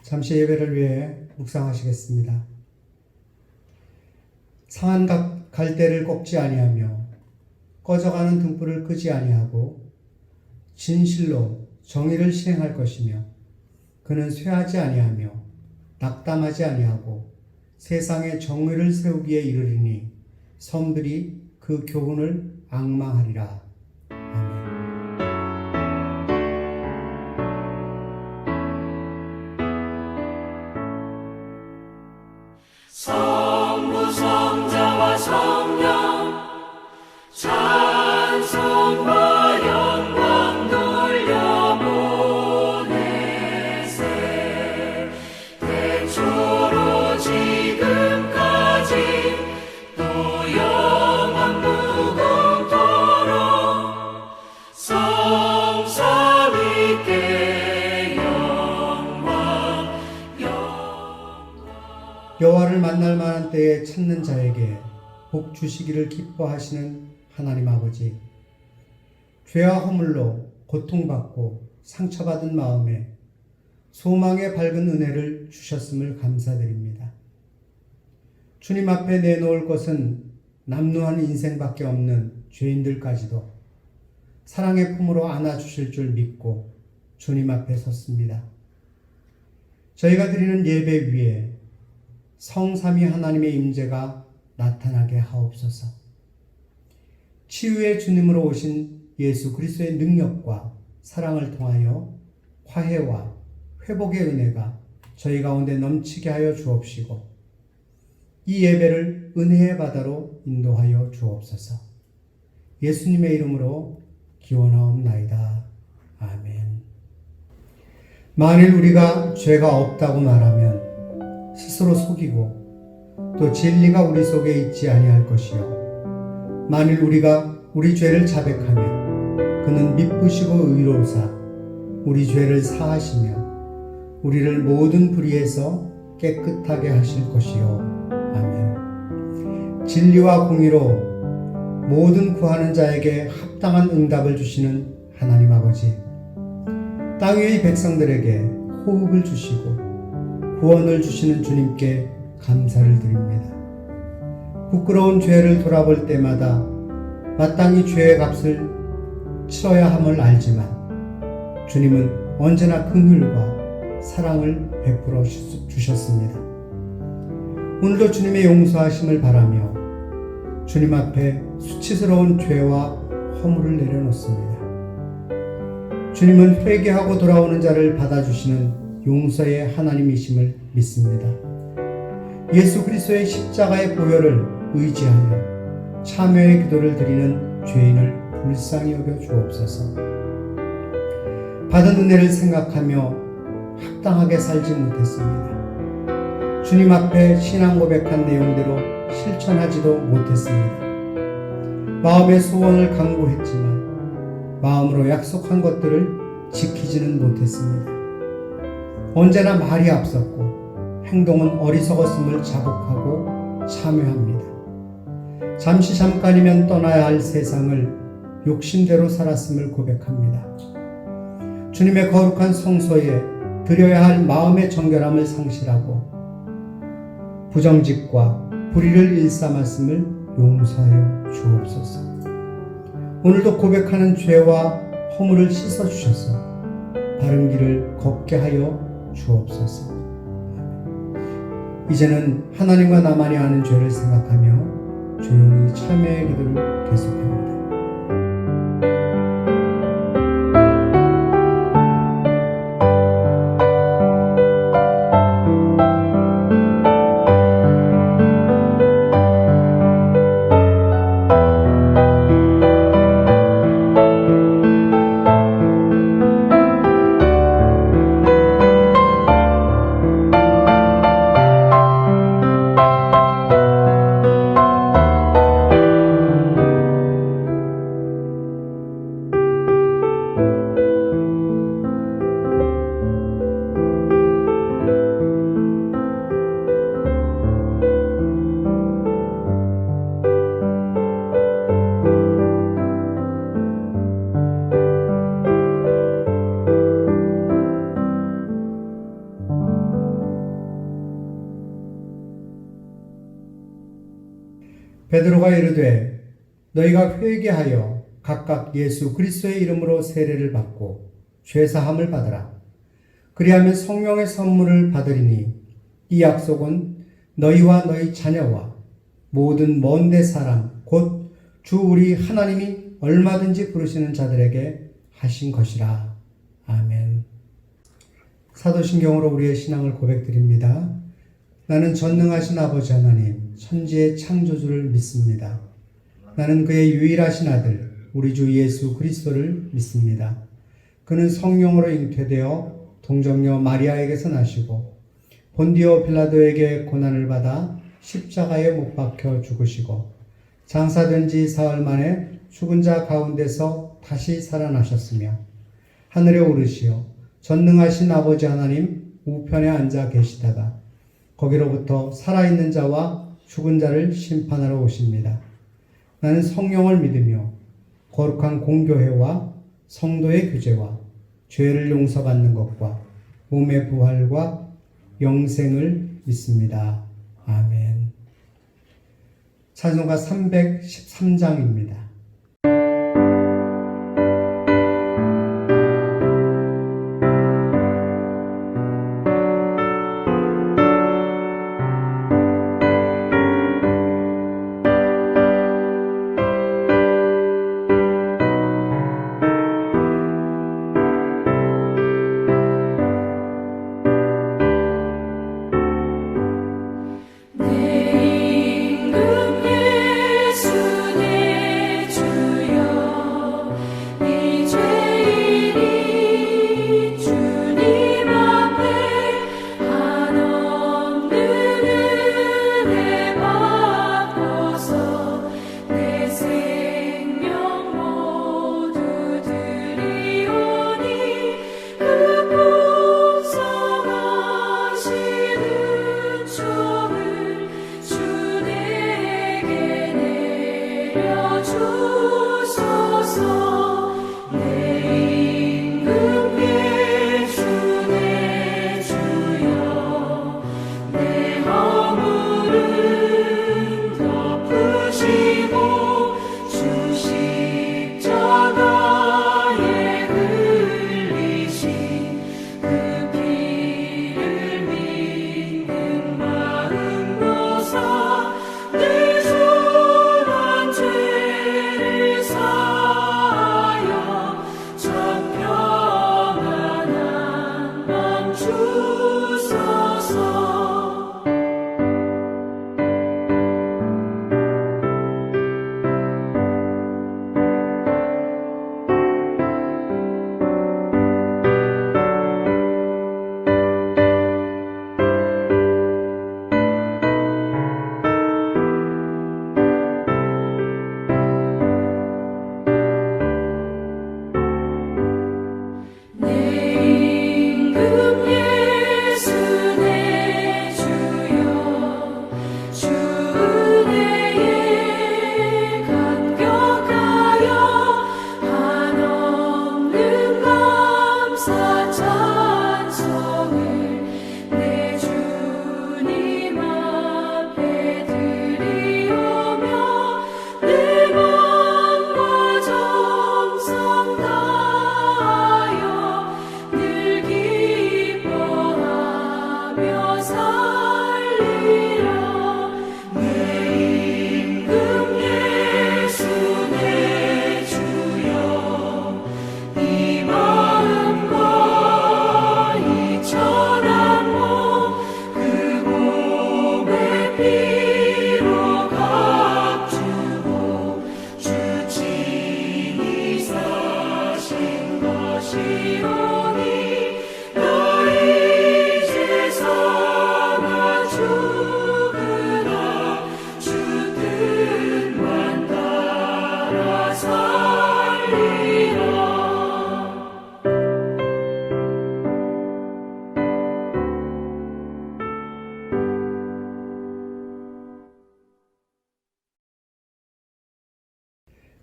잠시 예배를 위해 묵상하시겠습니다. 상한 갈대를 꺾지 아니하며 꺼져가는 등불을 끄지 아니하고 진실로 정의를 실행할 것이며 그는 쇠하지 아니하며 낙담하지 아니하고 세상에 정의를 세우기에 이르리니 섬들이 그 교훈을 앙망하리라. 아멘. 성부 성자와 성령 찬송과 영광 돌려보내세. 태초로 지금까지 또 영원 무궁토록 성삼위께 영광. 여호와를 만날 만한 때에 찾는 자에게 복 주시기를 기뻐하시는 하나님 아버지, 죄와 허물로 고통받고 상처받은 마음에 소망의 밝은 은혜를 주셨음을 감사드립니다. 주님 앞에 내놓을 것은 남루한 인생밖에 없는 죄인들까지도 사랑의 품으로 안아주실 줄 믿고 주님 앞에 섰습니다. 저희가 드리는 예배 위에 성삼위 하나님의 임재가 나타나게 하옵소서. 치유의 주님으로 오신 예수 그리스도의 능력과 사랑을 통하여 화해와 회복의 은혜가 저희 가운데 넘치게 하여 주옵시고 이 예배를 은혜의 바다로 인도하여 주옵소서. 예수님의 이름으로 기원하옵나이다. 아멘. 만일 우리가 죄가 없다고 말하면 스스로 속이고 또 진리가 우리 속에 있지 아니할 것이요 만일 우리가 우리 죄를 자백하면 그는 미쁘시고 의로우사 우리 죄를 사하시며 우리를 모든 불의에서 깨끗하게 하실 것이요 아멘. 진리와 공의로 모든 구하는 자에게 합당한 응답을 주시는 하나님 아버지, 땅 위의 백성들에게 호흡을 주시고 구원을 주시는 주님께 감사를 드립니다. 부끄러운 죄를 돌아볼 때마다 마땅히 죄의 값을 치러야 함을 알지만 주님은 언제나 긍휼과 사랑을 베풀어 주셨습니다. 오늘도 주님의 용서하심을 바라며 주님 앞에 수치스러운 죄와 허물을 내려놓습니다. 주님은 회개하고 돌아오는 자를 받아주시는 용서의 하나님이심을 믿습니다. 예수 그리스도의 십자가의 보혈을 의지하며 참회의 기도를 드리는 죄인을 불쌍히 여겨 주옵소서. 받은 은혜를 생각하며 합당하게 살지 못했습니다. 주님 앞에 신앙 고백한 내용대로 실천하지도 못했습니다. 마음의 소원을 강구했지만 마음으로 약속한 것들을 지키지는 못했습니다. 언제나 말이 앞섰고 행동은 어리석었음을 자복하고 참회합니다. 잠깐이면 떠나야 할 세상을 욕심대로 살았음을 고백합니다. 주님의 거룩한 성소에 드려야 할 마음의 정결함을 상실하고 부정직과 불의를 일삼았음을 용서하여 주옵소서. 오늘도 고백하는 죄와 허물을 씻어주셔서 바른 길을 걷게 하여 주옵소서. 이제는 하나님과 나만이 아는 죄를 생각하며 조용히 참회의 기도를 계속합니다. 베드로가 이르되 너희가 회개하여 각각 예수 그리스도의 이름으로 세례를 받고 죄사함을 받으라. 그리하면 성령의 선물을 받으리니 이 약속은 너희와 너희 자녀와 모든 먼데 사람 곧 주 우리 하나님이 얼마든지 부르시는 자들에게 하신 것이라. 아멘. 사도신경으로 우리의 신앙을 고백드립니다. 나는 전능하신 아버지 하나님, 천지의 창조주를 믿습니다. 나는 그의 유일하신 아들, 우리 주 예수 그리스도를 믿습니다. 그는 성령으로 잉태되어 동정녀 마리아에게서 나시고 본디오 빌라도에게 고난을 받아 십자가에 못 박혀 죽으시고 장사된 지 사흘 만에 죽은 자 가운데서 다시 살아나셨으며 하늘에 오르시어 전능하신 아버지 하나님 우편에 앉아 계시다가 거기로부터 살아있는 자와 죽은 자를 심판하러 오십니다. 나는 성령을 믿으며 거룩한 공교회와 성도의 교제와 죄를 용서받는 것과 몸의 부활과 영생을 믿습니다. 아멘. 찬송가 313장입니다.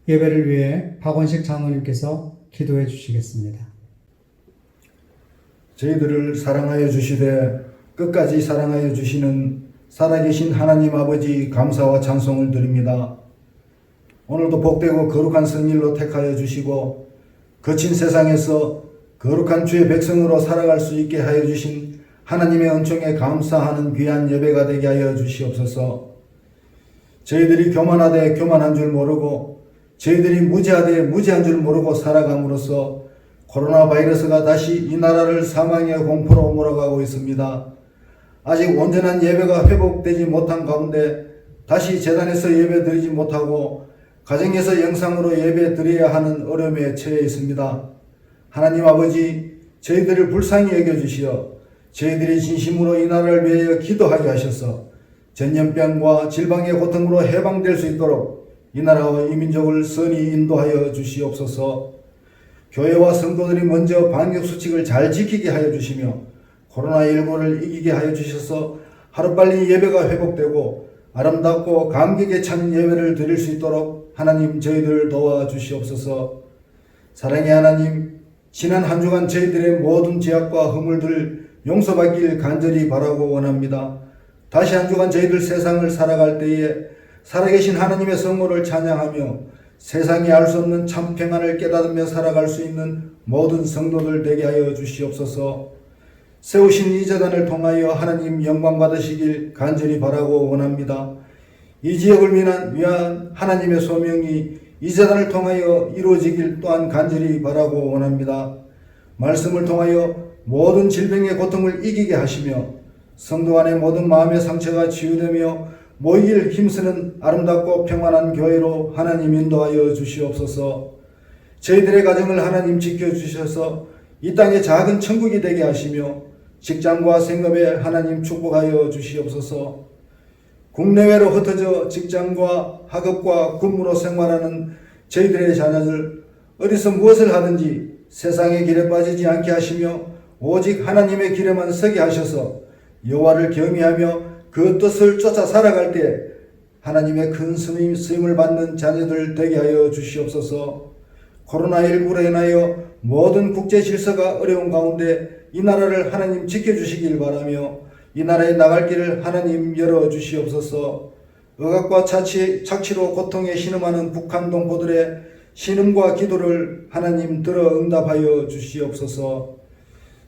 예배를 위해 박원식 장로님께서 기도해 주시겠습니다. 저희들을 사랑하여 주시되 끝까지 사랑하여 주시는 살아계신 하나님 아버지 감사와 찬송을 드립니다. 오늘도 복되고 거룩한 성일로 택하여 주시고 거친 세상에서 거룩한 주의 백성으로 살아갈 수 있게 하여 주신 하나님의 은총에 감사하는 귀한 예배가 되게 하여 주시옵소서. 저희들이 교만하되 교만한 줄 모르고 저희들이 무지하되 무지한 줄 모르고 살아감으로써 코로나 바이러스가 다시 이 나라를 사망의 공포로 몰아가고 있습니다. 아직 온전한 예배가 회복되지 못한 가운데 다시 제단에서 예배 드리지 못하고 가정에서 영상으로 예배 드려야 하는 어려움에 처해 있습니다. 하나님 아버지, 저희들을 불쌍히 여겨주시어 저희들이 진심으로 이 나라를 위하여 기도하게 하셔서 전염병과 질병의 고통으로 해방될 수 있도록 이 나라와 이 민족을 선히 인도하여 주시옵소서. 교회와 성도들이 먼저 방역수칙을 잘 지키게 하여 주시며 코로나19를 이기게 하여 주셔서 하루빨리 예배가 회복되고 아름답고 감격에 찬 예배를 드릴 수 있도록 하나님 저희들을 도와주시옵소서. 사랑의 하나님, 지난 한 주간 저희들의 모든 죄악과 허물들 용서받길 간절히 바라고 원합니다. 다시 한 주간 저희들 세상을 살아갈 때에 살아계신 하나님의 성모를 찬양하며 세상이 알 수 없는 참 평안을 깨닫으며 살아갈 수 있는 모든 성도들 되게 하여 주시옵소서. 세우신 이 재단을 통하여 하나님 영광 받으시길 간절히 바라고 원합니다. 이 지역을 위한 하나님의 소명이 이 재단을 통하여 이루어지길 또한 간절히 바라고 원합니다. 말씀을 통하여 모든 질병의 고통을 이기게 하시며 성도 안의 모든 마음의 상처가 치유되며 모이길 힘쓰는 아름답고 평안한 교회로 하나님 인도하여 주시옵소서. 저희들의 가정을 하나님 지켜주셔서 이 땅의 작은 천국이 되게 하시며 직장과 생업에 하나님 축복하여 주시옵소서. 국내외로 흩어져 직장과 학업과 군무로 생활하는 저희들의 자녀들 어디서 무엇을 하든지 세상의 길에 빠지지 않게 하시며 오직 하나님의 길에만 서게 하셔서 여호와를 경외하며 그 뜻을 쫓아 살아갈 때 하나님의 큰 쓰임을 받는 자녀들 되게 하여 주시옵소서. 코로나19로 인하여 모든 국제 질서가 어려운 가운데 이 나라를 하나님 지켜주시길 바라며 이 나라에 나갈 길을 하나님 열어주시옵소서. 억압과 착취로 고통에 신음하는 북한 동포들의 신음과 기도를 하나님 들어 응답하여 주시옵소서.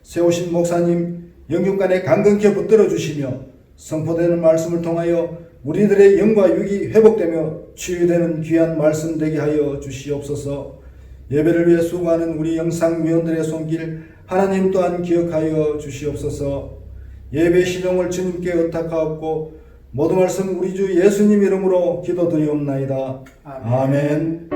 세우신 목사님 영육간에 강건케 붙들어 주시며 선포되는 말씀을 통하여 우리들의 영과 육이 회복되며 치유되는 귀한 말씀 되게 하여 주시옵소서. 예배를 위해 수고하는 우리 영상위원들의 손길 하나님 또한 기억하여 주시옵소서. 예배 신용을 주님께 의탁하옵고 모든 말씀 우리 주 예수님 이름으로 기도드리옵나이다. 아멘.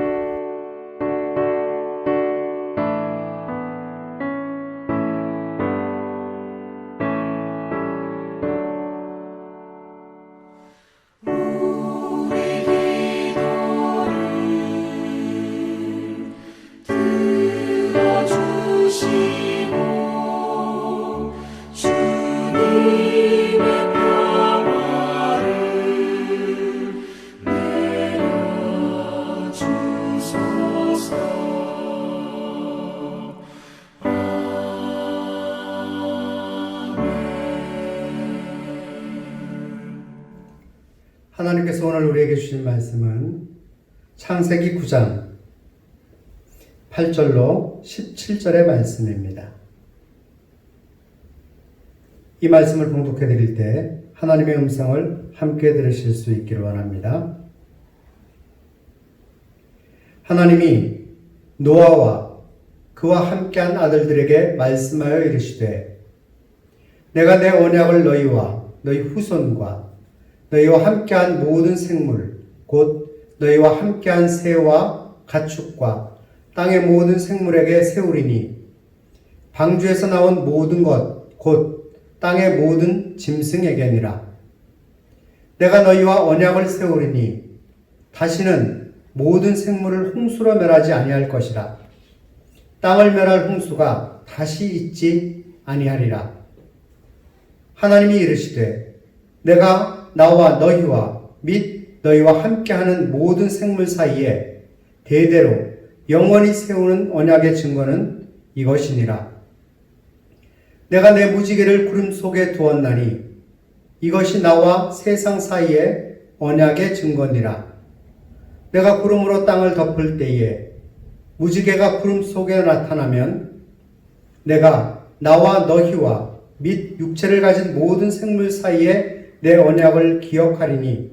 하나님께서 오늘 우리에게 주신 말씀은 창세기 9장 8절로 17절의 말씀입니다. 이 말씀을 봉독해 드릴 때 하나님의 음성을 함께 들으실 수 있기를 원합니다. 하나님이 노아와 그와 함께한 아들들에게 말씀하여 이르시되 내가 내 언약을 너희와 너희 후손과 너희와 함께한 모든 생물 곧 너희와 함께한 새와 가축과 땅의 모든 생물에게 세우리니 방주에서 나온 모든 것 곧 땅의 모든 짐승에게니라. 내가 너희와 언약을 세우리니 다시는 모든 생물을 홍수로 멸하지 아니할 것이라. 땅을 멸할 홍수가 다시 있지 아니하리라. 하나님이 이르시되 내가 나와 너희와 및 너희와 함께하는 모든 생물 사이에 대대로 영원히 세우는 언약의 증거는 이것이니라. 내가 내 무지개를 구름 속에 두었나니 이것이 나와 세상 사이의 언약의 증거니라. 내가 구름으로 땅을 덮을 때에 무지개가 구름 속에 나타나면 내가 나와 너희와 및 육체를 가진 모든 생물 사이에 내 언약을 기억하리니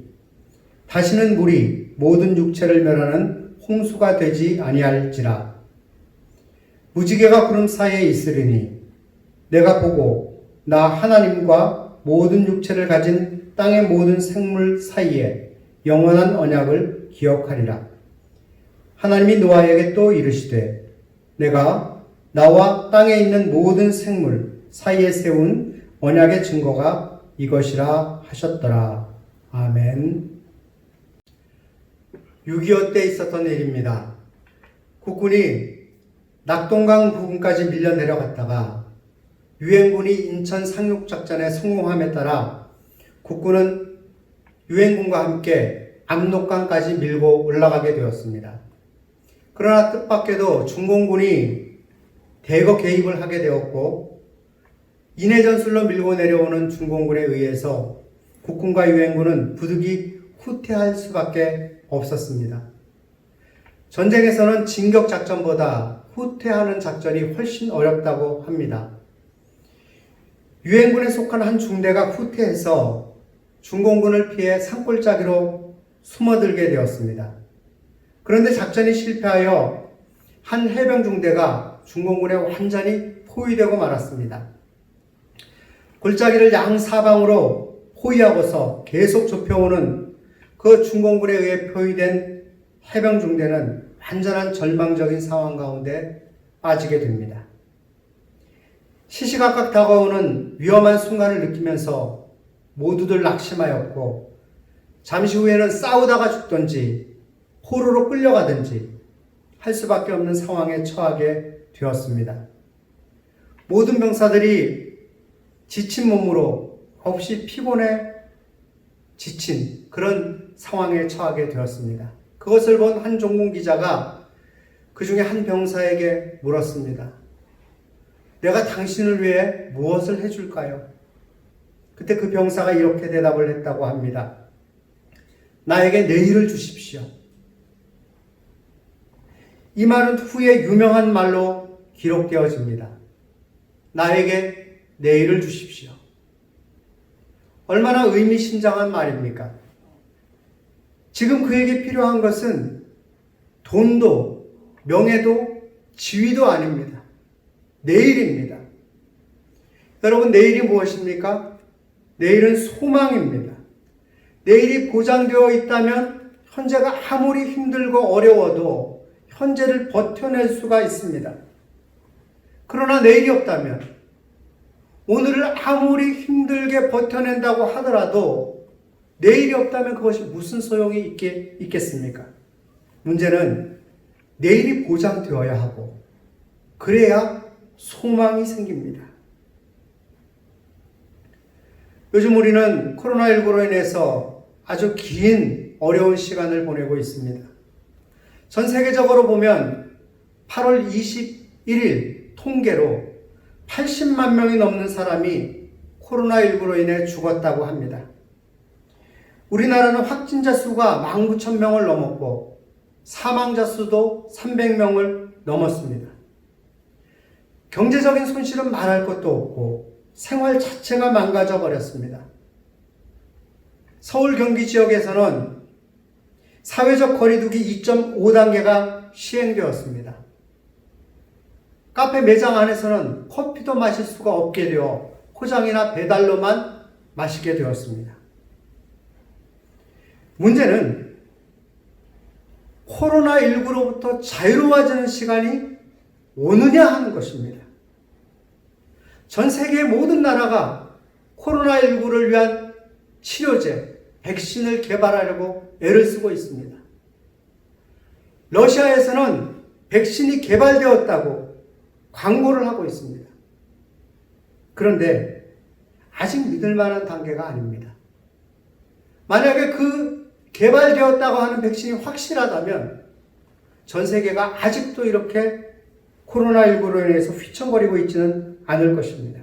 다시는 물이 모든 육체를 멸하는 홍수가 되지 아니할지라. 무지개가 구름 사이에 있으리니 내가 보고 나 하나님과 모든 육체를 가진 땅의 모든 생물 사이에 영원한 언약을 기억하리라. 하나님이 노아에게 또 이르시되 내가 나와 땅에 있는 모든 생물 사이에 세운 언약의 증거가 이것이라 하셨더라. 아멘. 6.25 때 있었던 일입니다. 국군이 낙동강 부근까지 밀려 내려갔다가 유엔군이 인천 상륙작전에 성공함에 따라 국군은 유엔군과 함께 압록강까지 밀고 올라가게 되었습니다. 그러나 뜻밖에도 중공군이 대거 개입을 하게 되었고 인해 전술로 밀고 내려오는 중공군에 의해서 국군과 유엔군은 부득이 후퇴할 수밖에 없었습니다. 전쟁에서는 진격 작전보다 후퇴하는 작전이 훨씬 어렵다고 합니다. 유엔군에 속한 한 중대가 후퇴해서 중공군을 피해 산골짜기로 숨어들게 되었습니다. 그런데 작전이 실패하여 한 해병 중대가 중공군에 완전히 포위되고 말았습니다. 골짜기를 양사방으로 포위하고서 계속 좁혀오는 그 중공군에 의해 포위된 해병 중대는 완전한 절망적인 상황 가운데 빠지게 됩니다. 시시각각 다가오는 위험한 순간을 느끼면서 모두들 낙심하였고 잠시 후에는 싸우다가 죽든지 포로로 끌려가든지 할 수밖에 없는 상황에 처하게 되었습니다. 모든 병사들이 지친 몸으로 없이 피곤해 지친 그런 상황에 처하게 되었습니다. 그것을 본 한 종군 기자가 그 중에 한 병사에게 물었습니다. 내가 당신을 위해 무엇을 해줄까요? 그때 그 병사가 이렇게 대답을 했다고 합니다. 나에게 내일을 주십시오. 이 말은 후에 유명한 말로 기록되어집니다. 나에게 내일을 주십시오. 얼마나 의미심장한 말입니까? 지금 그에게 필요한 것은 돈도 명예도 지위도 아닙니다. 내일입니다. 여러분, 내일이 무엇입니까? 내일은 소망입니다. 내일이 보장되어 있다면 현재가 아무리 힘들고 어려워도 현재를 버텨낼 수가 있습니다. 그러나 내일이 없다면 오늘을 아무리 힘들게 버텨낸다고 하더라도 내일이 없다면 그것이 무슨 소용이 있겠습니까? 문제는 내일이 보장되어야 하고 그래야 소망이 생깁니다. 요즘 우리는 코로나19로 인해서 아주 긴 어려운 시간을 보내고 있습니다. 전 세계적으로 보면 8월 21일 통계로 80만 명이 넘는 사람이 코로나19로 인해 죽었다고 합니다. 우리나라는 확진자 수가 19,000명을 넘었고 사망자 수도 300명을 넘었습니다. 경제적인 손실은 말할 것도 없고 생활 자체가 망가져 버렸습니다. 서울 경기 지역에서는 사회적 거리두기 2.5단계가 시행되었습니다. 카페 매장 안에서는 커피도 마실 수가 없게 되어 포장이나 배달로만 마시게 되었습니다. 문제는 코로나19로부터 자유로워지는 시간이 오느냐 하는 것입니다. 전 세계의 모든 나라가 코로나19를 위한 치료제, 백신을 개발하려고 애를 쓰고 있습니다. 러시아에서는 백신이 개발되었다고 광고를 하고 있습니다. 그런데 아직 믿을 만한 단계가 아닙니다. 만약에 그 개발되었다고 하는 백신이 확실하다면 전 세계가 아직도 이렇게 코로나19로 인해서 휘청거리고 있지는 않을 것입니다.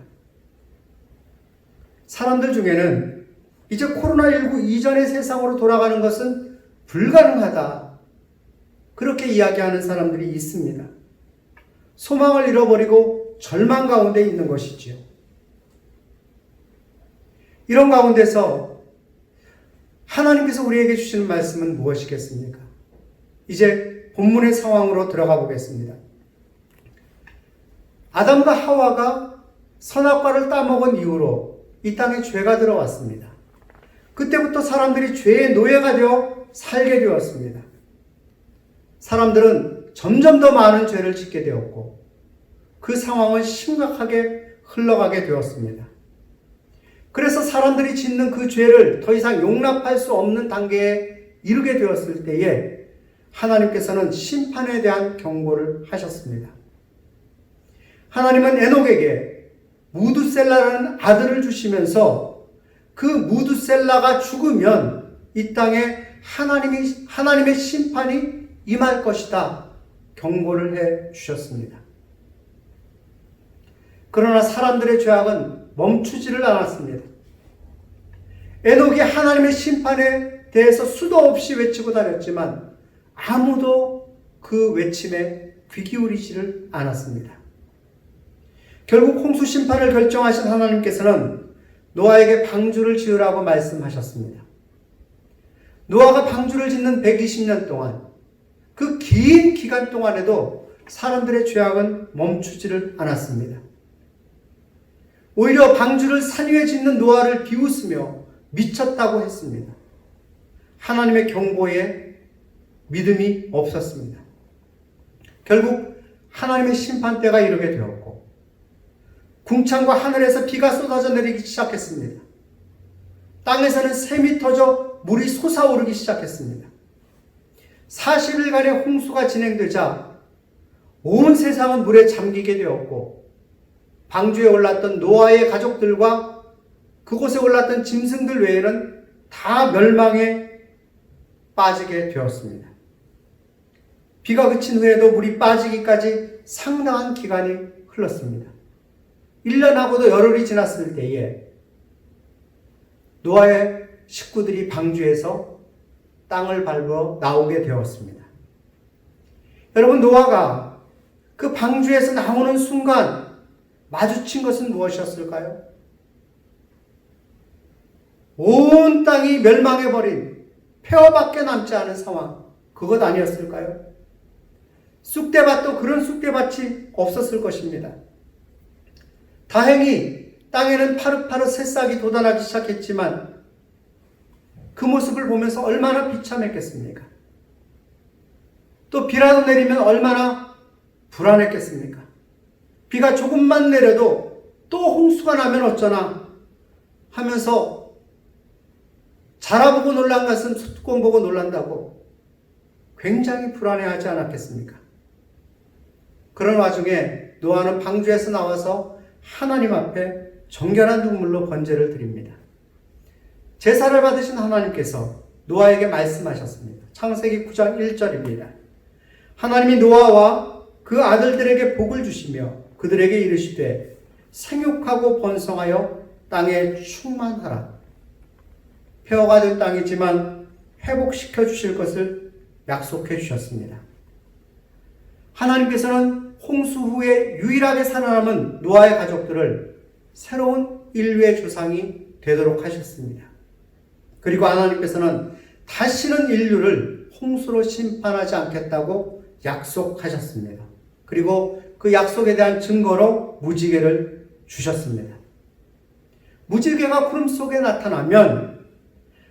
사람들 중에는 이제 코로나19 이전의 세상으로 돌아가는 것은 불가능하다. 그렇게 이야기하는 사람들이 있습니다. 소망을 잃어버리고 절망 가운데 있는 것이지요. 이런 가운데서 하나님께서 우리에게 주시는 말씀은 무엇이겠습니까? 이제 본문의 상황으로 들어가 보겠습니다. 아담과 하와가 선악과를 따먹은 이후로 이 땅에 죄가 들어왔습니다. 그때부터 사람들이 죄의 노예가 되어 살게 되었습니다. 사람들은 점점 더 많은 죄를 짓게 되었고 그 상황은 심각하게 흘러가게 되었습니다. 그래서 사람들이 짓는 그 죄를 더 이상 용납할 수 없는 단계에 이르게 되었을 때에 하나님께서는 심판에 대한 경고를 하셨습니다. 하나님은 에녹에게 무두셀라라는 아들을 주시면서 그 무두셀라가 죽으면 이 땅에 하나님의 심판이 임할 것이다 경고를 해 주셨습니다. 그러나 사람들의 죄악은 멈추지를 않았습니다. 에녹이 하나님의 심판에 대해서 수도 없이 외치고 다녔지만 아무도 그 외침에 귀 기울이지를 않았습니다. 결국 홍수 심판을 결정하신 하나님께서는 노아에게 방주를 지으라고 말씀하셨습니다. 노아가 방주를 짓는 120년 동안 그 긴 기간 동안에도 사람들의 죄악은 멈추지를 않았습니다. 오히려 방주를 산 위에 짓는 노아를 비웃으며 미쳤다고 했습니다. 하나님의 경고에 믿음이 없었습니다. 결국 하나님의 심판대가 이르게 되었고 궁창과 하늘에서 비가 쏟아져 내리기 시작했습니다. 땅에서는 샘이 터져 물이 솟아오르기 시작했습니다. 40일간의 홍수가 진행되자 온 세상은 물에 잠기게 되었고 방주에 올랐던 노아의 가족들과 그곳에 올랐던 짐승들 외에는 다 멸망에 빠지게 되었습니다. 비가 그친 후에도 물이 빠지기까지 상당한 기간이 흘렀습니다. 1년하고도 열흘이 지났을 때에 노아의 식구들이 방주에서 땅을 밟아 나오게 되었습니다. 여러분, 노아가 그 방주에서 나오는 순간 마주친 것은 무엇이었을까요? 온 땅이 멸망해버린 폐허밖에 남지 않은 상황, 그것 아니었을까요? 쑥대밭도 그런 쑥대밭이 없었을 것입니다. 다행히 땅에는 파릇파릇 새싹이 돋아나기 시작했지만 그 모습을 보면서 얼마나 비참했겠습니까? 또 비라도 내리면 얼마나 불안했겠습니까? 비가 조금만 내려도 또 홍수가 나면 어쩌나 하면서 자라보고 놀란 것은 숫공 보고 놀란다고 굉장히 불안해하지 않았겠습니까? 그런 와중에 노아는 방주에서 나와서 하나님 앞에 정결한 눈물로 번제를 드립니다. 제사를 받으신 하나님께서 노아에게 말씀하셨습니다. 창세기 9장 1절입니다. 하나님이 노아와 그 아들들에게 복을 주시며 그들에게 이르시되 생육하고 번성하여 땅에 충만하라. 폐허가 된 땅이지만 회복시켜 주실 것을 약속해 주셨습니다. 하나님께서는 홍수 후에 유일하게 살아남은 노아의 가족들을 새로운 인류의 조상이 되도록 하셨습니다. 그리고 하나님께서는 다시는 인류를 홍수로 심판하지 않겠다고 약속하셨습니다. 그리고 그 약속에 대한 증거로 무지개를 주셨습니다. 무지개가 구름 속에 나타나면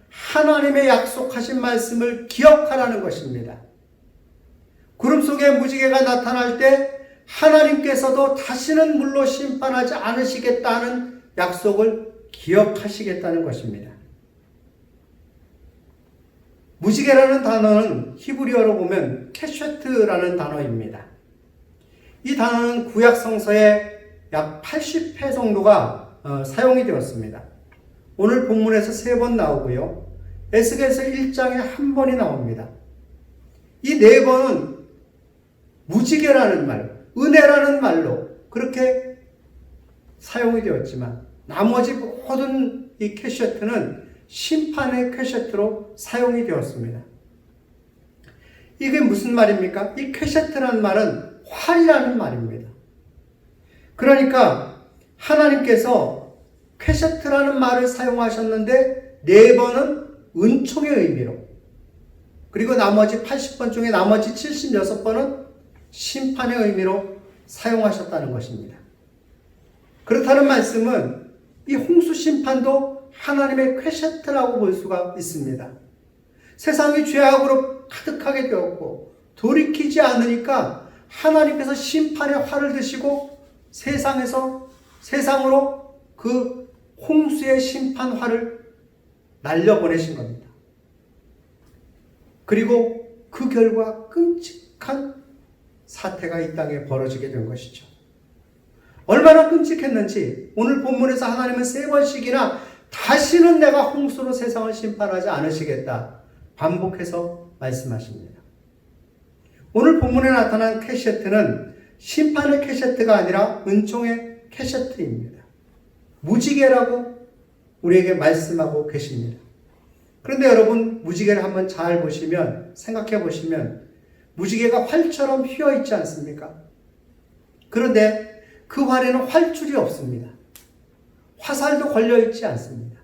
하나님의 약속하신 말씀을 기억하라는 것입니다. 구름 속에 무지개가 나타날 때 하나님께서도 다시는 물로 심판하지 않으시겠다는 약속을 기억하시겠다는 것입니다. 무지개라는 단어는 히브리어로 보면 캐쉐트라는 단어입니다. 이 단어는 구약 성서에 약 80회 정도가 사용이 되었습니다. 오늘 본문에서 3번 나오고요. 에스겔서 1장에 1번이 나옵니다. 이 4번은 무지개라는 말, 은혜라는 말로 그렇게 사용이 되었지만 나머지 모든 이 캐셔트는 심판의 퀘셰트로 사용이 되었습니다. 이게 무슨 말입니까? 이 퀘셰트라는 말은 활이라는 말입니다. 그러니까 하나님께서 퀘셰트라는 말을 사용하셨는데 4번은 은총의 의미로, 그리고 나머지 80번 중에 나머지 76번은 심판의 의미로 사용하셨다는 것입니다. 그렇다는 말씀은 이 홍수 심판도 하나님의 퀘셰트라고 볼 수가 있습니다. 세상이 죄악으로 가득하게 되었고 돌이키지 않으니까 하나님께서 심판의 활을 드시고 세상으로 그 홍수의 심판 활을 날려보내신 겁니다. 그리고 그 결과 끔찍한 사태가 이 땅에 벌어지게 된 것이죠. 얼마나 끔찍했는지 오늘 본문에서 하나님은 3번씩이나 다시는 내가 홍수로 세상을 심판하지 않으시겠다 반복해서 말씀하십니다. 오늘 본문에 나타난 퀘셰트는 심판의 퀘셰트가 아니라 은총의 퀘셰트입니다. 무지개라고 우리에게 말씀하고 계십니다. 그런데 여러분, 무지개를 한번 잘 보시면, 생각해 보시면 무지개가 활처럼 휘어 있지 않습니까? 그런데 그 활에는 활줄이 없습니다. 화살도 걸려 있지 않습니다.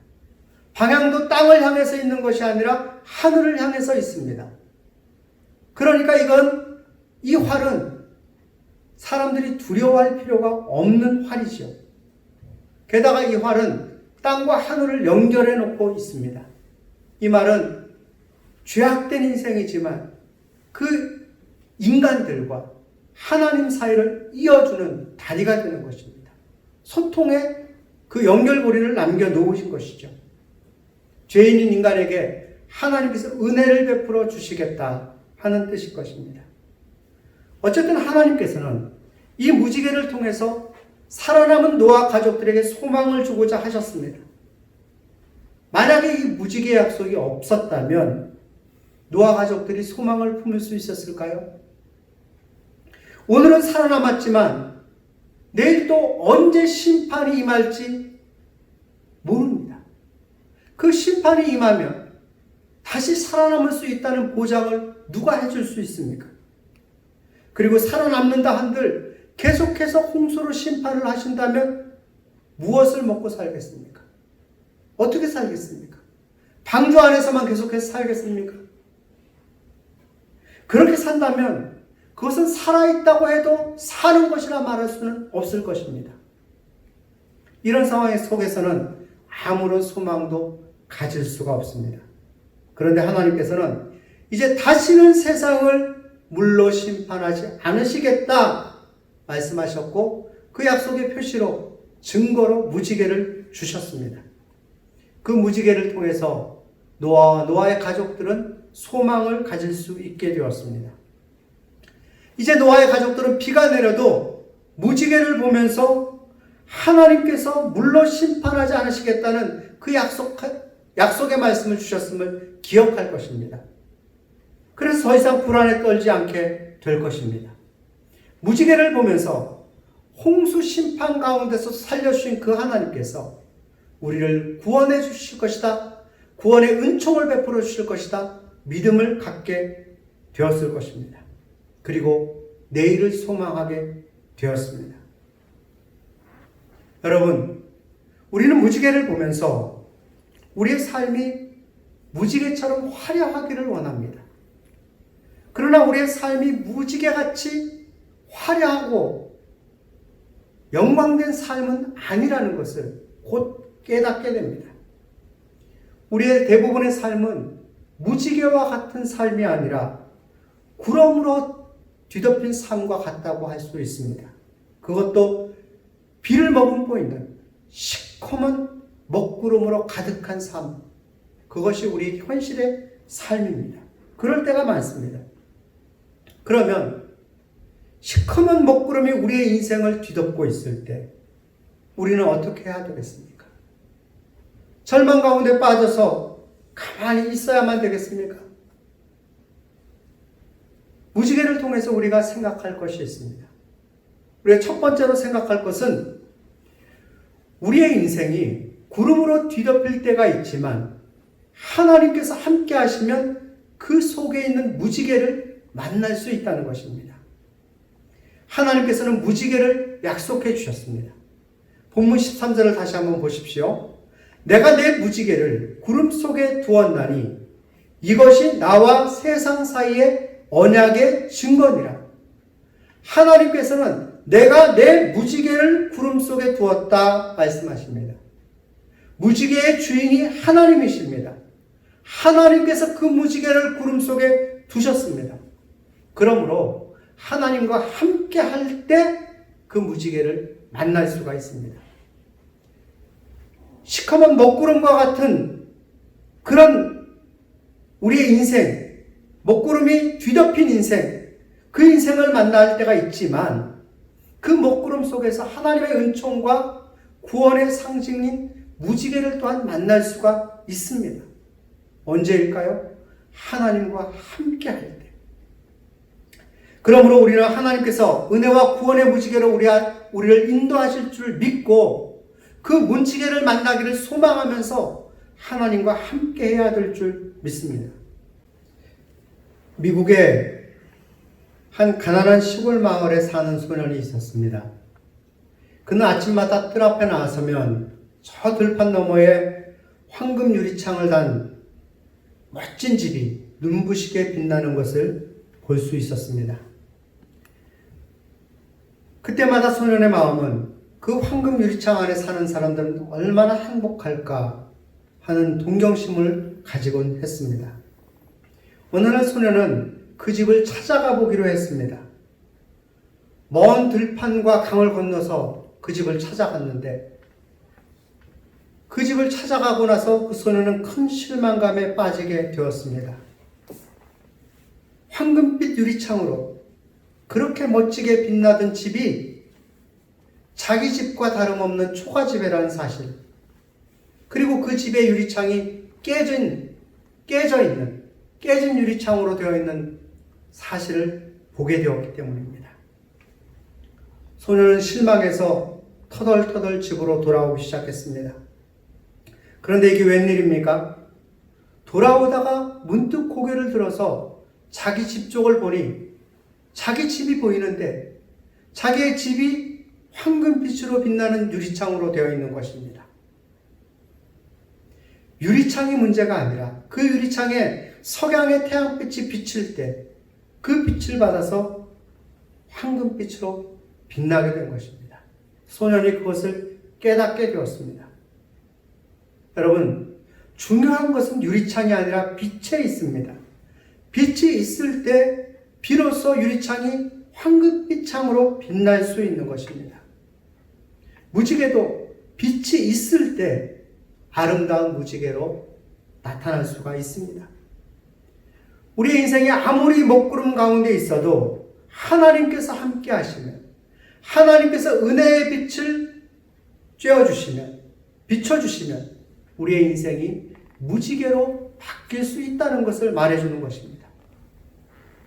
방향도 땅을 향해서 있는 것이 아니라 하늘을 향해서 있습니다. 그러니까 이 활은 사람들이 두려워할 필요가 없는 활이죠. 게다가 이 활은 땅과 하늘을 연결해 놓고 있습니다. 이 말은 죄악된 인생이지만 그 인간들과 하나님 사이를 이어주는 다리가 되는 것입니다. 소통의 그 연결고리를 남겨놓으신 것이죠. 죄인인 인간에게 하나님께서 은혜를 베풀어 주시겠다 하는 뜻일 것입니다. 어쨌든 하나님께서는 이 무지개를 통해서 살아남은 노아 가족들에게 소망을 주고자 하셨습니다. 만약에 이 무지개 약속이 없었다면 노아 가족들이 소망을 품을 수 있었을까요? 오늘은 살아남았지만 내일 또 언제 심판이 임할지 모릅니다. 그 심판이 임하면 다시 살아남을 수 있다는 보장을 누가 해줄 수 있습니까? 그리고 살아남는다 한들 계속해서 홍수로 심판을 하신다면 무엇을 먹고 살겠습니까? 어떻게 살겠습니까? 방주 안에서만 계속해서 살겠습니까? 그렇게 산다면 그것은 살아있다고 해도 사는 것이라 말할 수는 없을 것입니다. 이런 상황 속에서는 아무런 소망도 가질 수가 없습니다. 그런데 하나님께서는 이제 다시는 세상을 물로 심판하지 않으시겠다 말씀하셨고 그 약속의 표시로 증거로 무지개를 주셨습니다. 그 무지개를 통해서 노아와 노아의 가족들은 소망을 가질 수 있게 되었습니다. 이제 노아의 가족들은 비가 내려도 무지개를 보면서 하나님께서 물로 심판하지 않으시겠다는 그 약속의 말씀을 주셨음을 기억할 것입니다. 그래서 더 이상 불안에 떨지 않게 될 것입니다. 무지개를 보면서 홍수 심판 가운데서 살려주신 그 하나님께서 우리를 구원해 주실 것이다. 구원의 은총을 베풀어 주실 것이다. 믿음을 갖게 되었을 것입니다. 그리고 내일을 소망하게 되었습니다. 여러분, 우리는 무지개를 보면서 우리의 삶이 무지개처럼 화려하기를 원합니다. 그러나 우리의 삶이 무지개같이 화려하고 영광된 삶은 아니라는 것을 곧 깨닫게 됩니다. 우리의 대부분의 삶은 무지개와 같은 삶이 아니라 구름으로 뒤덮인 삶과 같다고 할 수 있습니다. 그것도 비를 머금고 있는 시커먼 먹구름으로 가득한 삶, 그것이 우리 현실의 삶입니다. 그럴 때가 많습니다. 그러면 시커먼 먹구름이 우리의 인생을 뒤덮고 있을 때 우리는 어떻게 해야 되겠습니까? 절망 가운데 빠져서 가만히 있어야만 되겠습니까? 무지개를 통해서 우리가 생각할 것이 있습니다. 우리가 첫 번째로 생각할 것은 우리의 인생이 구름으로 뒤덮일 때가 있지만 하나님께서 함께 하시면 그 속에 있는 무지개를 만날 수 있다는 것입니다. 하나님께서는 무지개를 약속해 주셨습니다. 본문 13절을 다시 한번 보십시오. 내가 내 무지개를 구름 속에 두었나니 이것이 나와 세상 사이의 언약의 증거니라. 하나님께서는 내가 내 무지개를 구름 속에 두었다 말씀하십니다. 무지개의 주인이 하나님이십니다. 하나님께서 그 무지개를 구름 속에 두셨습니다. 그러므로 하나님과 함께 할 때 그 무지개를 만날 수가 있습니다. 시커먼 먹구름과 같은 그런 우리의 인생, 먹구름이 뒤덮인 인생, 그 인생을 만날 때가 있지만 그 먹구름 속에서 하나님의 은총과 구원의 상징인 무지개를 또한 만날 수가 있습니다. 언제일까요? 하나님과 함께 할 때. 그러므로 우리는 하나님께서 은혜와 구원의 무지개로 우리를 인도하실 줄 믿고 그 무지개를 만나기를 소망하면서 하나님과 함께 해야 될 줄 믿습니다. 미국에 한 가난한 시골 마을에 사는 소년이 있었습니다. 그는 아침마다 뜰 앞에 나서면 저 들판 너머에 황금 유리창을 단 멋진 집이 눈부시게 빛나는 것을 볼 수 있었습니다. 그때마다 소년의 마음은 그 황금 유리창 안에 사는 사람들은 얼마나 행복할까 하는 동경심을 가지곤 했습니다. 어느 날 소년은 그 집을 찾아가 보기로 했습니다. 먼 들판과 강을 건너서 그 집을 찾아갔는데 그 집을 찾아가고 나서 그 소년은 큰 실망감에 빠지게 되었습니다. 황금빛 유리창으로 그렇게 멋지게 빛나던 집이 자기 집과 다름없는 초가집이라는 사실, 그리고 그 집의 유리창이 깨진 유리창으로 되어 있는 사실을 보게 되었기 때문입니다. 소년은 실망해서 터덜터덜 집으로 돌아오기 시작했습니다. 그런데 이게 웬일입니까? 돌아오다가 문득 고개를 들어서 자기 집 쪽을 보니 자기 집이 보이는데 자기의 집이 황금빛으로 빛나는 유리창으로 되어 있는 것입니다. 유리창이 문제가 아니라 그 유리창에 석양의 태양빛이 비칠 때 그 빛을 받아서 황금빛으로 빛나게 된 것입니다. 소년이 그것을 깨닫게 되었습니다. 여러분, 중요한 것은 유리창이 아니라 빛에 있습니다. 빛이 있을 때 비로소 유리창이 황금빛 창으로 빛날 수 있는 것입니다. 무지개도 빛이 있을 때 아름다운 무지개로 나타날 수가 있습니다. 우리 인생에 아무리 먹구름 가운데 있어도 하나님께서 함께 하시면, 하나님께서 은혜의 빛을 쬐어주시면, 비춰주시면 우리의 인생이 무지개로 바뀔 수 있다는 것을 말해주는 것입니다.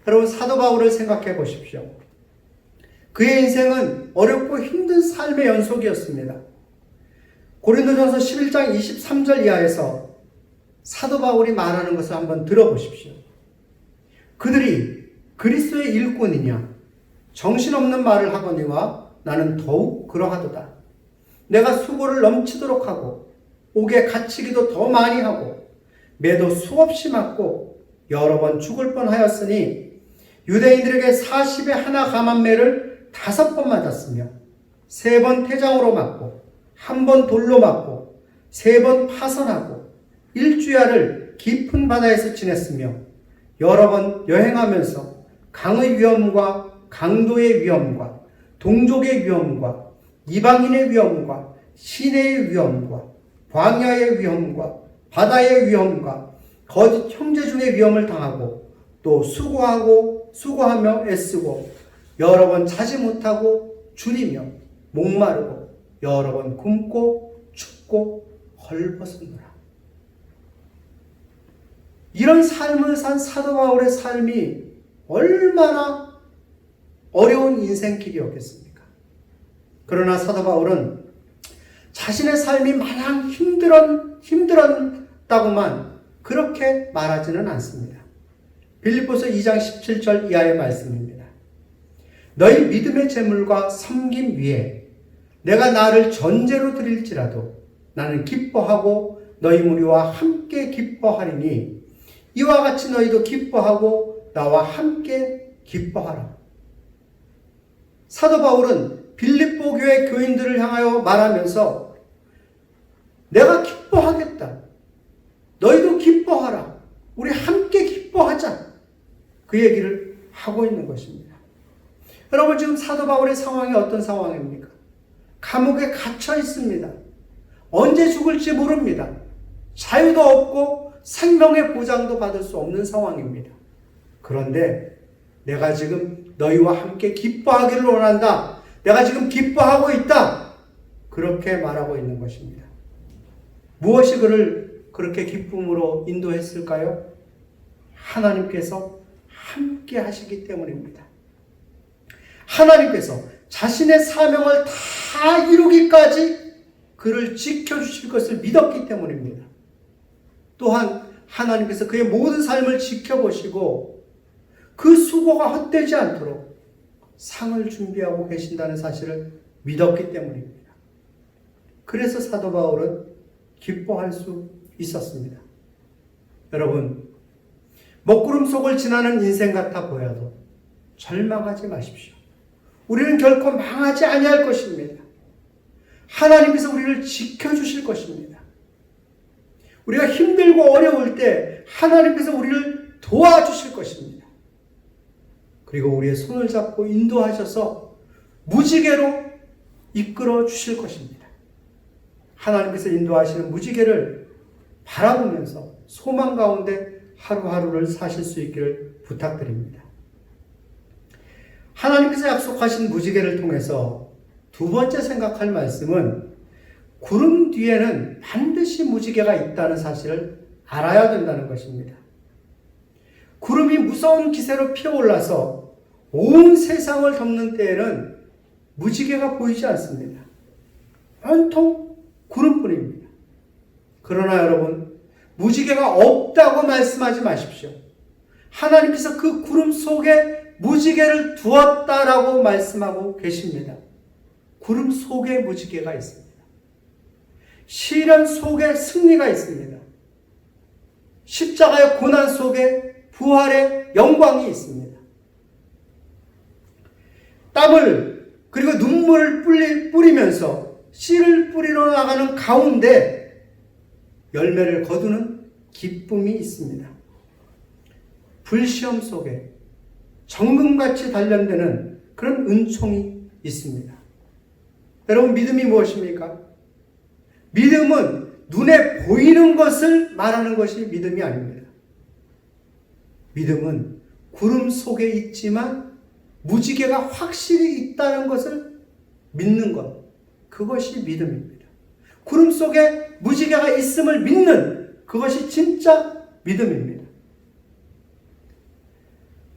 여러분, 사도 바울을 생각해 보십시오. 그의 인생은 어렵고 힘든 삶의 연속이었습니다. 고린도전서 11장 23절 이하에서 사도 바울이 말하는 것을 한번 들어보십시오. 그들이 그리스도의 일꾼이냐 정신없는 말을 하거니와 나는 더욱 그러하도다. 내가 수고를 넘치도록 하고 옥에 갇히기도 더 많이 하고 매도 수없이 맞고 여러 번 죽을 뻔하였으니 유대인들에게 40에 하나 감한매를 5번 맞았으며 3번 태장으로 맞고 1번 돌로 맞고 3번 파선하고 일주야를 깊은 바다에서 지냈으며 여러 번 여행하면서 강의 위험과 강도의 위험과 동족의 위험과 이방인의 위험과 시내의 위험과 광야의 위험과 바다의 위험과 거짓 형제 중의 위험을 당하고 또 수고하며 애쓰고 여러 번 자지 못하고 줄이며 목마르고 여러 번 굶고 춥고 헐벗었노라. 이런 삶을 산 사도 바울의 삶이 얼마나 어려운 인생길이었겠습니까? 그러나 사도 바울은 자신의 삶이 마냥 힘들었다고만 그렇게 말하지는 않습니다. 빌립보서 2장 17절 이하의 말씀입니다. 너희 믿음의 재물과 섬김 위에 내가 나를 전제로 드릴지라도 나는 기뻐하고 너희 무리와 함께 기뻐하리니 이와 같이 너희도 기뻐하고 나와 함께 기뻐하라. 사도 바울은 빌립보 교회 교인들을 향하여 말하면서 내가 기뻐하겠다. 너희도 기뻐하라. 우리 함께 기뻐하자. 그 얘기를 하고 있는 것입니다. 여러분, 지금 사도 바울의 상황이 어떤 상황입니까? 감옥에 갇혀 있습니다. 언제 죽을지 모릅니다. 자유도 없고 생명의 보장도 받을 수 없는 상황입니다. 그런데 내가 지금 너희와 함께 기뻐하기를 원한다. 내가 지금 기뻐하고 있다. 그렇게 말하고 있는 것입니다. 무엇이 그를 그렇게 기쁨으로 인도했을까요? 하나님께서 함께 하시기 때문입니다. 하나님께서 자신의 사명을 다 이루기까지 그를 지켜주실 것을 믿었기 때문입니다. 또한 하나님께서 그의 모든 삶을 지켜보시고 그 수고가 헛되지 않도록 상을 준비하고 계신다는 사실을 믿었기 때문입니다. 그래서 사도 바울은 기뻐할 수 있었습니다. 여러분, 먹구름 속을 지나는 인생 같아 보여도 절망하지 마십시오. 우리는 결코 망하지 아니할 것입니다. 하나님께서 우리를 지켜주실 것입니다. 우리가 힘들고 어려울 때 하나님께서 우리를 도와주실 것입니다. 그리고 우리의 손을 잡고 인도하셔서 무지개로 이끌어 주실 것입니다. 하나님께서 인도하시는 무지개를 바라보면서 소망 가운데 하루하루를 사실 수 있기를 부탁드립니다. 하나님께서 약속하신 무지개를 통해서 두 번째 생각할 말씀은 구름 뒤에는 반드시 무지개가 있다는 사실을 알아야 된다는 것입니다. 구름이 무서운 기세로 피어올라서 온 세상을 덮는 때에는 무지개가 보이지 않습니다. 온통 구름뿐입니다. 그러나 여러분, 무지개가 없다고 말씀하지 마십시오. 하나님께서 그 구름 속에 무지개를 두었다라고 말씀하고 계십니다. 구름 속에 무지개가 있습니다. 시련 속에 승리가 있습니다. 십자가의 고난 속에 부활의 영광이 있습니다. 땀을 그리고 눈물을 뿌리면서 씨를 뿌리러 나가는 가운데 열매를 거두는 기쁨이 있습니다. 불시험 속에 정금같이 단련되는 그런 은총이 있습니다. 여러분, 믿음이 무엇입니까? 믿음은 눈에 보이는 것을 말하는 것이 믿음이 아닙니다. 믿음은 구름 속에 있지만 무지개가 확실히 있다는 것을 믿는 것, 그것이 믿음입니다. 구름 속에 무지개가 있음을 믿는 그것이 진짜 믿음입니다.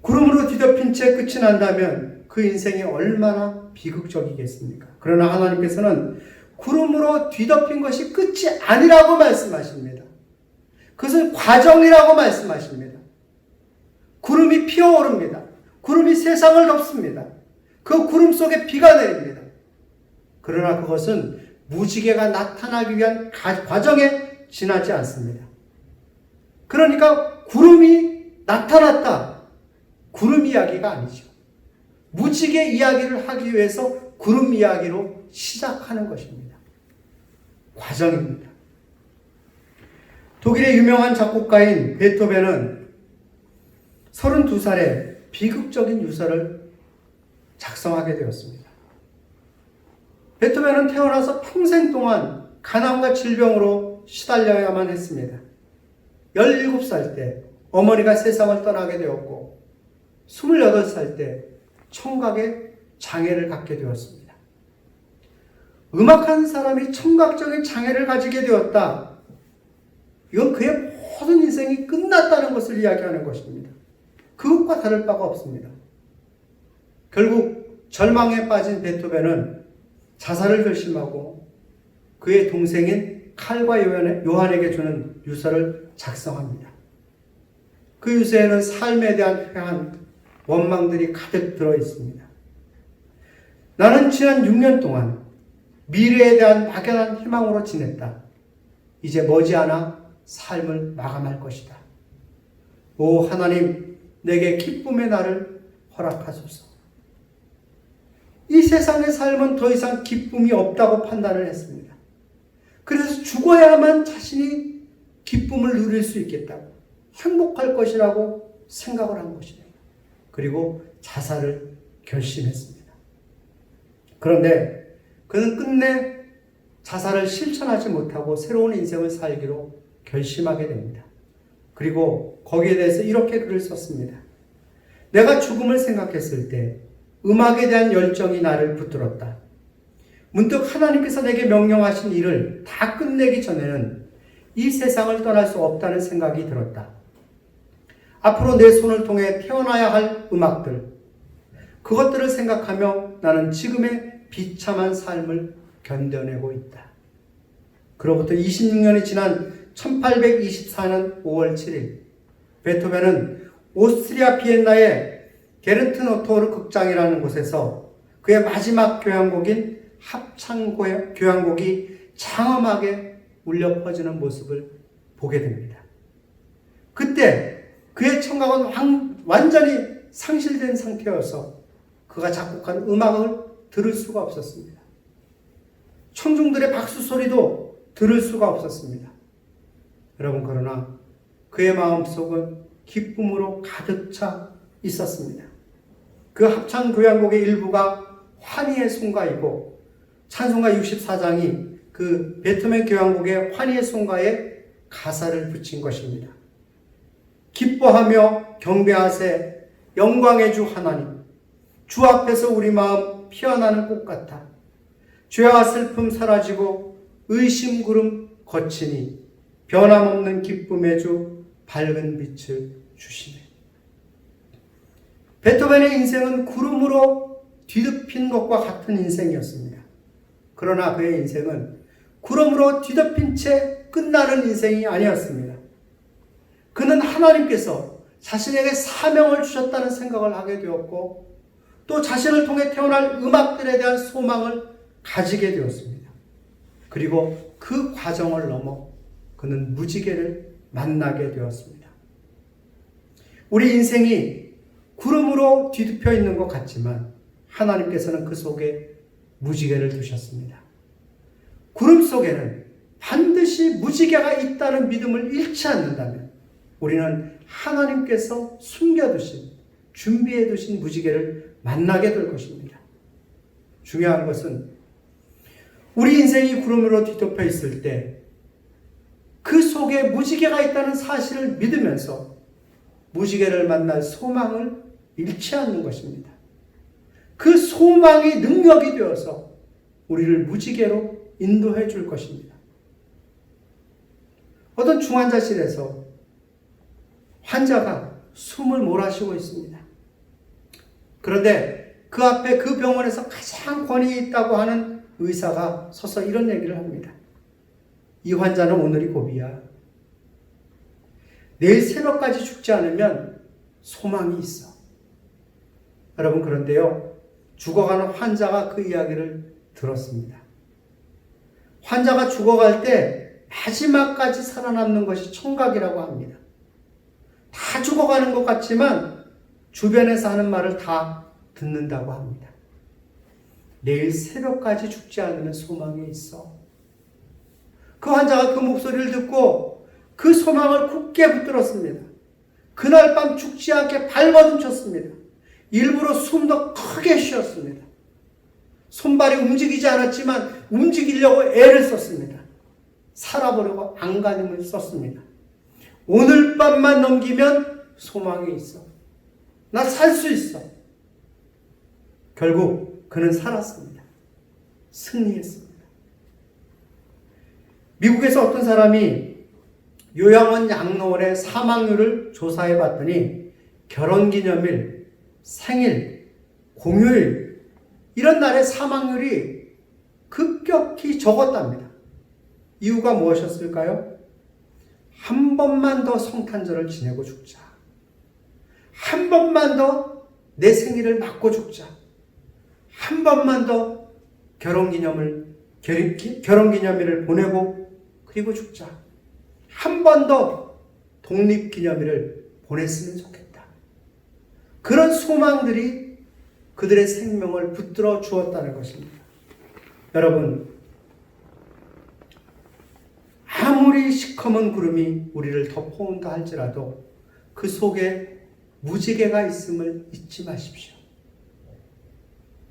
구름으로 뒤덮인 채 끝이 난다면 그 인생이 얼마나 비극적이겠습니까? 그러나 하나님께서는 구름으로 뒤덮인 것이 끝이 아니라고 말씀하십니다. 그것은 과정이라고 말씀하십니다. 구름이 피어오릅니다. 구름이 세상을 덮습니다. 그 구름 속에 비가 내립니다. 그러나 그것은 무지개가 나타나기 위한 과정에 지나지 않습니다. 그러니까 구름이 나타났다. 구름 이야기가 아니죠. 무지개 이야기를 하기 위해서 구름 이야기로 시작하는 것입니다. 과정입니다. 독일의 유명한 작곡가인 베토벤은 32살에 비극적인 유서를 작성하게 되었습니다. 베토벤은 태어나서 평생 동안 가난과 질병으로 시달려야만 했습니다. 17살 때 어머니가 세상을 떠나게 되었고 28살 때 청각의 장애를 갖게 되었습니다. 음악하는 사람이 청각적인 장애를 가지게 되었다. 이건 그의 모든 인생이 끝났다는 것을 이야기하는 것입니다. 그것과 다를 바가 없습니다. 결국 절망에 빠진 베토벤은 자살을 결심하고 그의 동생인 칼과 요한에게 주는 유서를 작성합니다. 그 유서에는 삶에 대한 회한 원망들이 가득 들어 있습니다. 나는 지난 6년 동안 미래에 대한 막연한 희망으로 지냈다. 이제 머지않아 삶을 마감할 것이다. 오 하나님, 내게 기쁨의 날을 허락하소서. 이 세상의 삶은 더 이상 기쁨이 없다고 판단을 했습니다. 그래서 죽어야만 자신이 기쁨을 누릴 수 있겠다고, 행복할 것이라고 생각을 한 것이에요. 그리고 자살을 결심했습니다. 그런데 그는 끝내 자살을 실천하지 못하고 새로운 인생을 살기로 결심하게 됩니다. 그리고 거기에 대해서 이렇게 글을 썼습니다. 내가 죽음을 생각했을 때 음악에 대한 열정이 나를 붙들었다. 문득 하나님께서 내게 명령하신 일을 다 끝내기 전에는 이 세상을 떠날 수 없다는 생각이 들었다. 앞으로 내 손을 통해 태어나야 할 음악들, 그것들을 생각하며 나는 지금의 비참한 삶을 견뎌내고 있다. 그로부터 26년이 지난 1824년 5월 7일, 베토벤은 오스트리아 비엔나의 게르트노토르 극장이라는 곳에서 그의 마지막 교향곡인 합창교향곡이 장엄하게 울려 퍼지는 모습을 보게 됩니다. 그때 그의 청각은 완전히 상실된 상태여서 그가 작곡한 음악을 들을 수가 없었습니다. 청중들의 박수 소리도 들을 수가 없었습니다. 여러분, 그러나 그의 마음속은 기쁨으로 가득 차 있었습니다. 그 합창교향곡의 일부가 환희의 송가이고 찬송가 64장이 그 베토벤 교향곡의 환희의 송가에 가사를 붙인 것입니다. 기뻐하며 경배하세 영광의 주 하나님, 주 앞에서 우리 마음 피어나는 꽃 같아 죄와 슬픔 사라지고 의심 구름 거치니 변함없는 기쁨의 주 밝은 빛을 주시네. 베토벤의 인생은 구름으로 뒤덮인 것과 같은 인생이었습니다. 그러나 그의 인생은 구름으로 뒤덮인 채 끝나는 인생이 아니었습니다. 그는 하나님께서 자신에게 사명을 주셨다는 생각을 하게 되었고 또 자신을 통해 태어날 음악들에 대한 소망을 가지게 되었습니다. 그리고 그 과정을 넘어 그는 무지개를 만나게 되었습니다. 우리 인생이 구름으로 뒤덮여 있는 것 같지만 하나님께서는 그 속에 무지개를 두셨습니다. 구름 속에는 반드시 무지개가 있다는 믿음을 잃지 않는다면 우리는 하나님께서 숨겨두신, 준비해두신 무지개를 만나게 될 것입니다. 중요한 것은 우리 인생이 구름으로 뒤덮여 있을 때 그 속에 무지개가 있다는 사실을 믿으면서 무지개를 만날 소망을 잃지 않는 것입니다. 그 소망이 능력이 되어서 우리를 무지개로 인도해 줄 것입니다. 어떤 중환자실에서 환자가 숨을 몰아쉬고 있습니다. 그런데 그 앞에 그 병원에서 가장 권위 있다고 하는 의사가 서서 이런 얘기를 합니다. 이 환자는 오늘이 고비야. 내일 새벽까지 죽지 않으면 소망이 있어. 여러분, 그런데요, 죽어가는 환자가 그 이야기를 들었습니다. 환자가 죽어갈 때 마지막까지 살아남는 것이 청각이라고 합니다. 다 죽어가는 것 같지만 주변에서 하는 말을 다 듣는다고 합니다. 내일 새벽까지 죽지 않으면 소망이 있어. 그 환자가 그 목소리를 듣고 그 소망을 굳게 붙들었습니다. 그날 밤 죽지 않게 발버둥 쳤습니다. 일부러 숨도 크게 쉬었습니다. 손발이 움직이지 않았지만 움직이려고 애를 썼습니다. 살아보려고 안간힘을 썼습니다. 오늘 밤만 넘기면 소망이 있어. 나 살 수 있어. 결국 그는 살았습니다. 승리했습니다. 미국에서 어떤 사람이 요양원 양로원의 사망률을 조사해 봤더니 결혼기념일, 생일, 공휴일 이런 날의 사망률이 급격히 적었답니다. 이유가 무엇이었을까요? 한 번만 더 성탄절을 지내고 죽자. 한 번만 더 내 생일을 맞고 죽자. 한 번만 더 결혼기념일을 보내고 그리고 죽자. 한 번 더 독립기념일을 보냈으면 좋겠다. 그런 소망들이 그들의 생명을 붙들어 주었다는 것입니다. 여러분, 아무리 시커먼 구름이 우리를 덮어온다 할지라도 그 속에 무지개가 있음을 잊지 마십시오.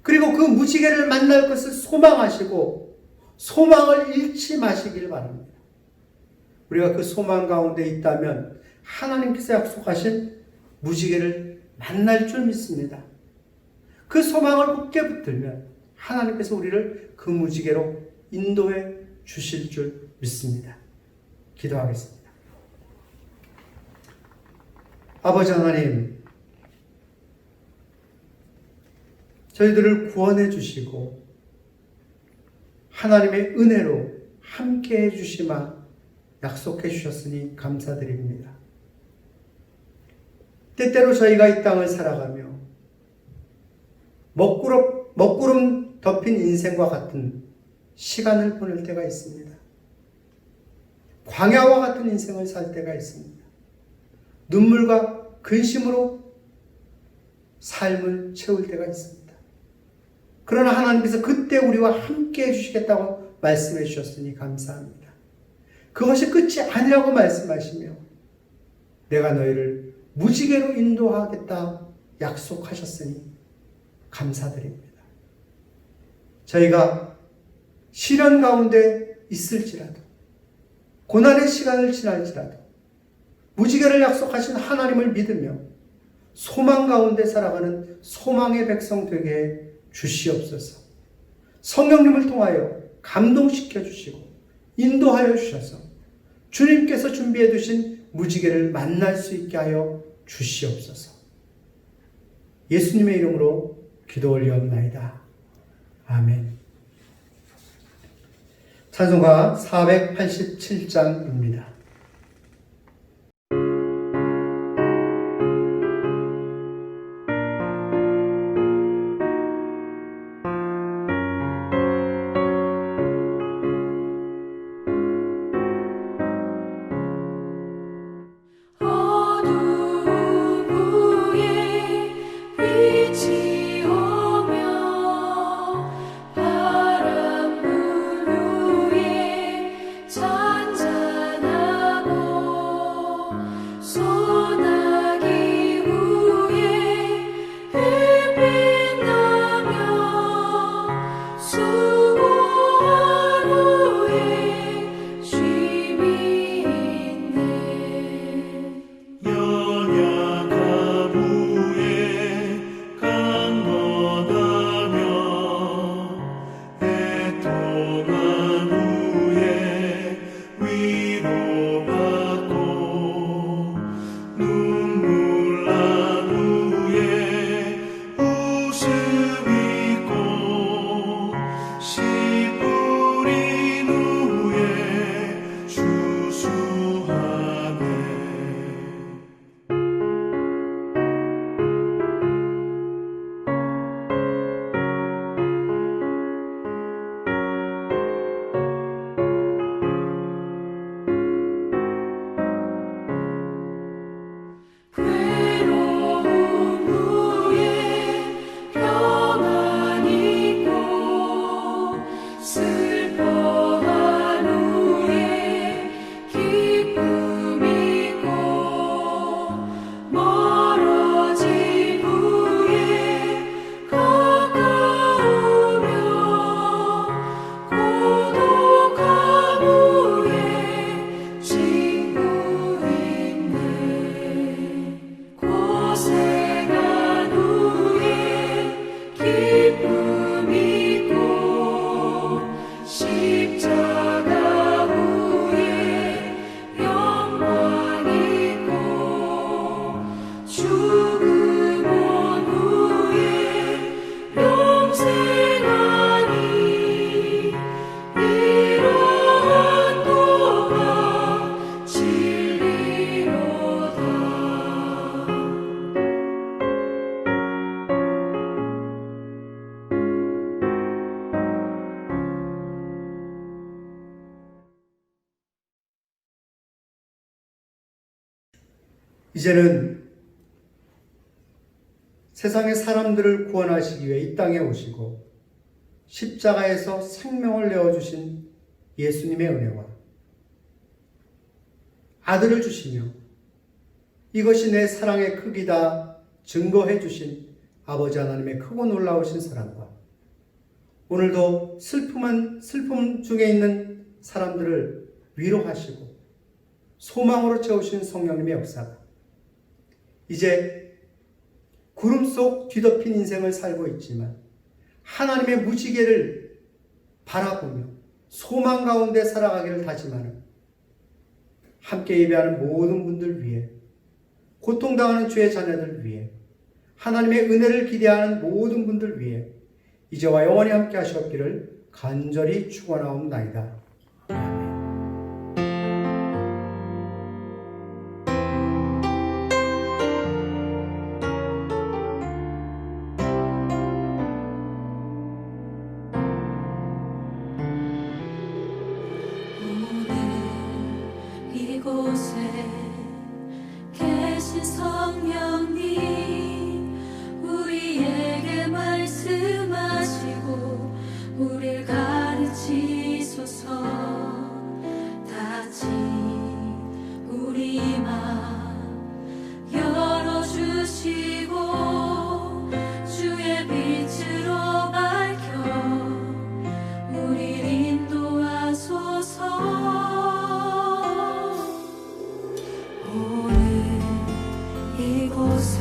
그리고 그 무지개를 만날 것을 소망하시고 소망을 잃지 마시길 바랍니다. 우리가 그 소망 가운데 있다면 하나님께서 약속하신 무지개를 만날 줄 믿습니다. 그 소망을 굳게 붙들면 하나님께서 우리를 그 무지개로 인도해 주실 줄 믿습니다. 기도하겠습니다. 아버지 하나님, 저희들을 구원해 주시고 하나님의 은혜로 함께 해주시마 약속해 주셨으니 감사드립니다. 때때로 저희가 이 땅을 살아가며 먹구름 덮인 인생과 같은 시간을 보낼 때가 있습니다. 광야와 같은 인생을 살 때가 있습니다. 눈물과 근심으로 삶을 채울 때가 있습니다. 그러나 하나님께서 그때 우리와 함께 해주시겠다고 말씀해 주셨으니 감사합니다. 그것이 끝이 아니라고 말씀하시며 내가 너희를 무지개로 인도하겠다 약속하셨으니 감사드립니다. 저희가 시련 가운데 있을지라도 고난의 시간을 지날지라도 무지개를 약속하신 하나님을 믿으며 소망 가운데 살아가는 소망의 백성 되게 해 주시옵소서. 성령님을 통하여 감동시켜 주시고 인도하여 주셔서 주님께서 준비해 두신 무지개를 만날 수 있게 하여 주시옵소서. 예수님의 이름으로 기도 올리옵나이다. 아멘. 찬송가 487장입니다. 잔잔한 이제는 세상의 사람들을 구원하시기 위해 이 땅에 오시고 십자가에서 생명을 내어주신 예수님의 은혜와 아들을 주시며 이것이 내 사랑의 크기다 증거해 주신 아버지 하나님의 크고 놀라우신 사랑과 오늘도 슬픔 중에 있는 사람들을 위로하시고 소망으로 채우신 성령님의 역사가 이제 구름 속 뒤덮인 인생을 살고 있지만 하나님의 무지개를 바라보며 소망 가운데 살아가기를 다짐하는 함께 예배하는 모든 분들 위해 고통당하는 주의 자녀들 위해 하나님의 은혜를 기대하는 모든 분들 위해 이제와 영원히 함께 하시옵기를 간절히 축원하옵나이다. 오늘 이곳에 계신 성령님 우리에게 말씀하시고 우릴 가르치소서. 다시 우리 맘 열어주시고 주의 빛으로 밝혀 우릴 인도하소서. 오늘 이곳에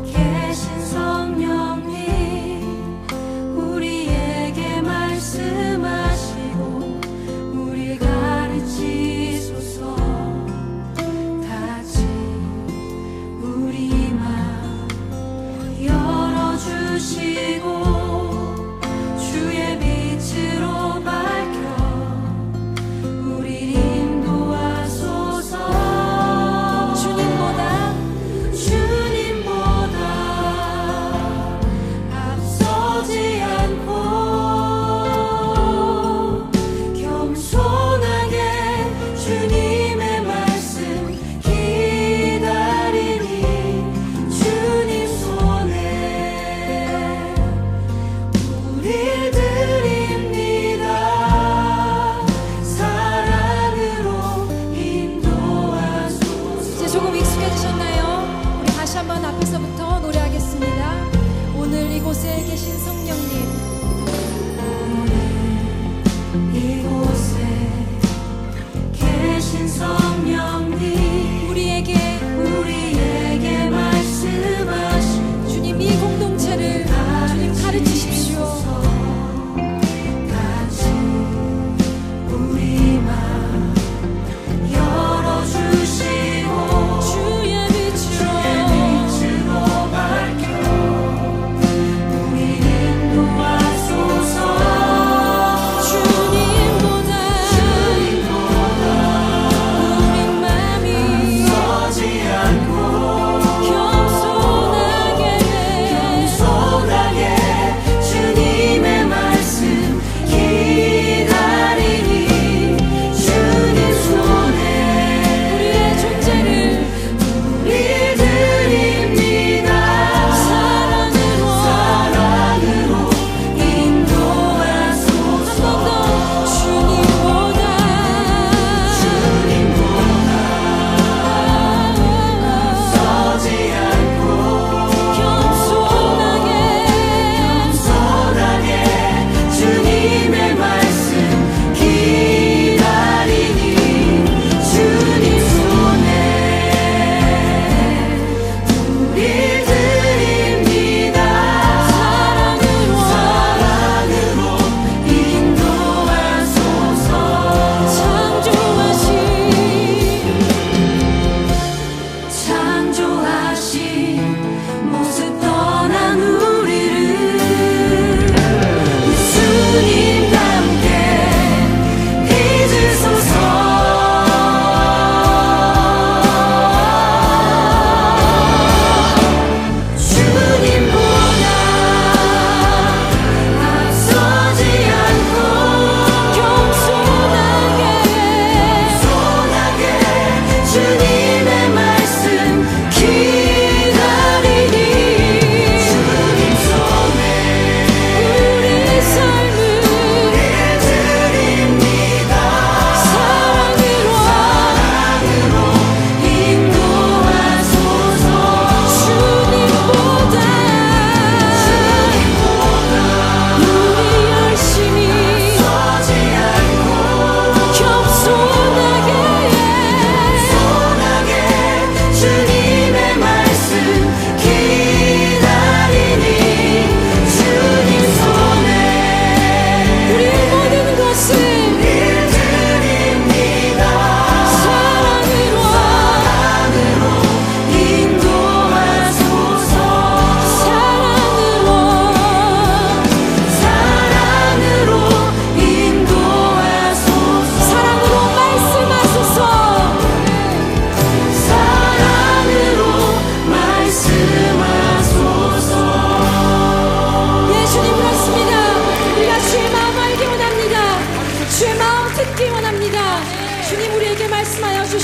계신 성령님 우리에게 말씀하시고 우리 가르치소서. 다시 우리 맘 열어주시고 주의 빛으로 밝혀 우리 인도하소서. 주님보다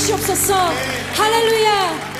주시옵소서. 할렐루야.